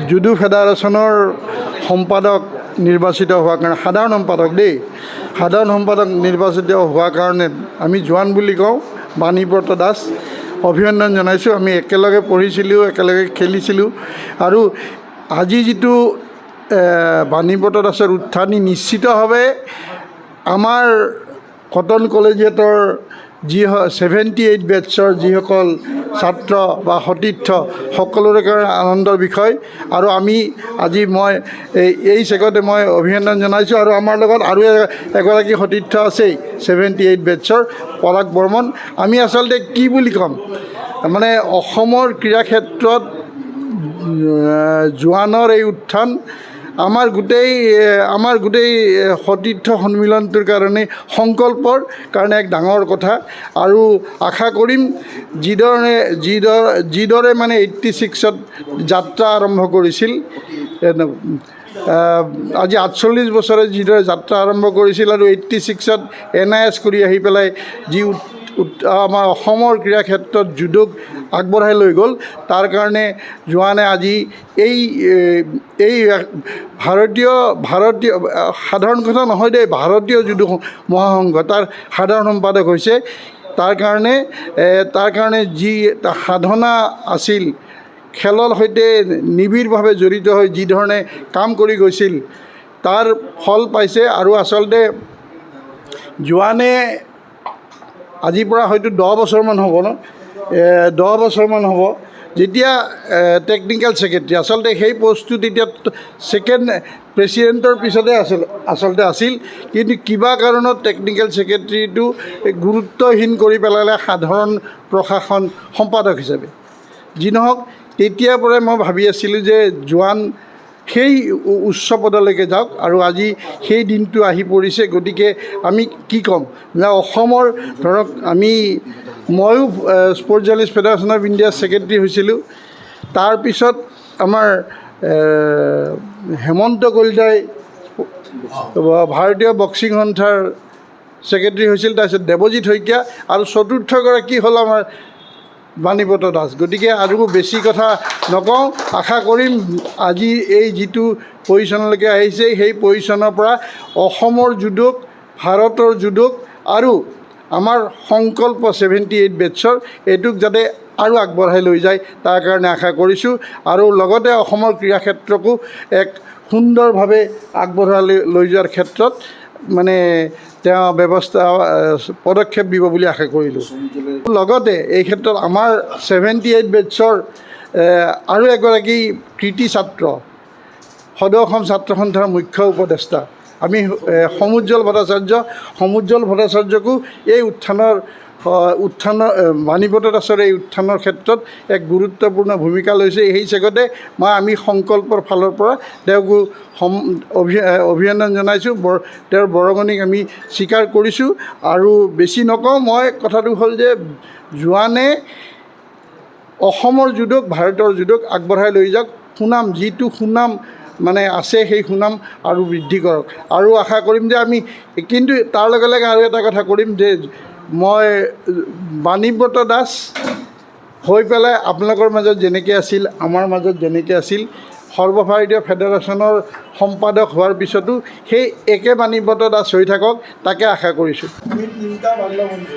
Judo ফেডাৰেশ্যনৰ সম্পাদক নিৰ্বাচিত হোৱাৰ কাৰণে সাধাৰণ সম্পাদক সাধাৰণ সম্পাদক নিৰ্বাচিত হোৱাৰ কাৰণে আমি জোৱান বুলি কওঁ বাণীব্ৰত দাস অভিনন্দন জনাইছোঁ। আমি একেলগে পঢ়িছিলোঁ, একেলগে খেলিছিলোঁ আৰু আজি যিটো বাণীব্ৰত দাসৰ উত্থানি নিশ্চিতভাৱে আমাৰ কটন কলেজিয়েটৰ 78 বেটছৰ যিসকল ছাত্ৰ বা সতীৰ্থ সকলোৰে কাৰণে আনন্দৰ বিষয়। আৰু আমি আজি মই এই চেগতে মই অভিনন্দন জনাইছোঁ। আৰু আমাৰ লগত আৰু এগৰাকী সতীৰ্থ আছেই 78 বেটছৰ পৰাগ বৰ্মন। আমি আচলতে কি বুলি ক'ম, মানে অসমৰ ক্ৰীড়া ক্ষেত্ৰত জোৱানৰ এই উত্থান আমাৰ গোটেই সতীৰ্থ সন্মিলনটোৰ কাৰণে সংকল্পৰ কাৰণে এক ডাঙৰ কথা। আৰু আশা কৰিম যিদৰে মানে 86ত যাত্ৰা আৰম্ভ কৰিছিল, আজি 48 বছৰে যিদৰে যাত্ৰা আৰম্ভ কৰিছিল আৰু 86ত NIS কৰি আহি পেলাই যি আমাৰ অসমৰ ক্ৰীড়া ক্ষেত্ৰত জুডোক আগবঢ়াই লৈ গ'ল, তাৰ কাৰণে জোৱানে আজি এই ভাৰতীয় সাধাৰণ কথা নহয় দেই, ভাৰতীয় জুডো মহাসংঘ তাৰ সাধাৰণ সম্পাদক হৈছে। তাৰ কাৰণে যি সাধনা আছিল, খেলৰ সৈতে নিবিড়ভাৱে জড়িত হৈ যি ধৰণে কাম কৰি গৈছিল তাৰ ফল পাইছে। আৰু আচলতে জোৱানে আজিৰ পৰা হয়তো 10 বছৰমান হ'ব 10 বছৰমান হ'ব যেতিয়া টেকনিকেল ছেক্ৰেটাৰী, আচলতে সেই পষ্টটো তেতিয়া ছেকেণ্ড প্ৰেচিডেণ্টৰ পিছতে আচলতে আছিল। কিন্তু কিবা কাৰণত টেকনিকেল ছেক্ৰেটাৰীটো গুৰুত্বহীন কৰি পেলালে সাধাৰণ প্ৰশাসন সম্পাদক হিচাপে। যি নহওক, তেতিয়াৰ পৰাই মই ভাবি আছিলোঁ যে জোৱান সেই উচ্চ পদলৈকে যাওক, আৰু আজি সেই দিনটো আহি পৰিছে। গতিকে আমি কি ক'ম যে অসমৰ ধৰক ময়ো স্পৰ্টছ জাৰ্নেলিষ্ট ফেডাৰেশ্যন অফ ইণ্ডিয়াৰ ছেক্ৰেটাৰী হৈছিলোঁ। তাৰপিছত আমাৰ হেমন্ত কলিতাই ভাৰতীয় বক্সিং সন্থাৰ ছেক্ৰেটাৰী হৈছিল। তাৰপিছত দেৱজিৎ শইকীয়া আৰু চতুৰ্থগৰাকী হ'ল আমাৰ বাণীব্ৰত দাস। গতিকে আৰু বেছি কথা নকওঁ, আশা কৰিম আজি এই যিটো পজিশ্যনলৈকে আহিছে সেই পজিশ্যনৰ পৰা অসমৰ জুডোক, ভাৰতৰ জুডোক আৰু আমাৰ সংকল্প 78 বেটছৰ এইটোক যাতে আৰু আগবঢ়াই লৈ যায় তাৰ কাৰণে আশা কৰিছোঁ। আৰু লগতে অসমৰ ক্ৰীড়া ক্ষেত্ৰকো এক সুন্দৰভাৱে আগবঢ়াই লৈ যোৱাৰ ক্ষেত্ৰত মানে তেওঁ পদক্ষেপ দিব বুলি আশা কৰিলোঁ। লগতে এই ক্ষেত্ৰত আমাৰ 78 বেটছৰ আৰু এগৰাকী কৃতি ছাত্ৰ, সদৌ অসম ছাত্ৰ সন্থাৰ মুখ্য উপদেষ্টা আমি সমুজ্জ্বল ভট্টাচাৰ্যকো এই উত্থানৰ বাণীব্ৰত দাসৰ এই উত্থানৰ ক্ষেত্ৰত এক গুৰুত্বপূৰ্ণ ভূমিকা লৈছে। সেই চেগতে আমি সংকল্পৰ ফালৰ পৰা তেওঁকো অভিনন্দন জনাইছোঁ। তেওঁৰ বৰঙণিক আমি স্বীকাৰ কৰিছোঁ। আৰু বেছি নকওঁ, মই কথাটো হ'ল যে জোৱানে অসমৰ জুডোক, ভাৰতৰ জুডোক আগবঢ়াই লৈ যাওক। যিটো সুনাম মানে আছে সেই সুনাম আৰু বৃদ্ধি কৰক। আৰু আশা কৰিম যে কিন্তু তাৰ লগে লগে আৰু এটা কথা কৰিম যে মই বাণীব্ৰত দাস হৈ পেলাই আপোনালোকৰ মাজত যেনেকৈ আছিল, আমাৰ মাজত যেনেকৈ আছিল, সৰ্বভাৰতীয় ফেডাৰেশ্যনৰ সম্পাদক হোৱাৰ পিছতো সেই একে বাণীব্ৰত দাস হৈ থাকক, তাকে আশা কৰিছোঁ। আমি 3টা বাল্যবন্ধু।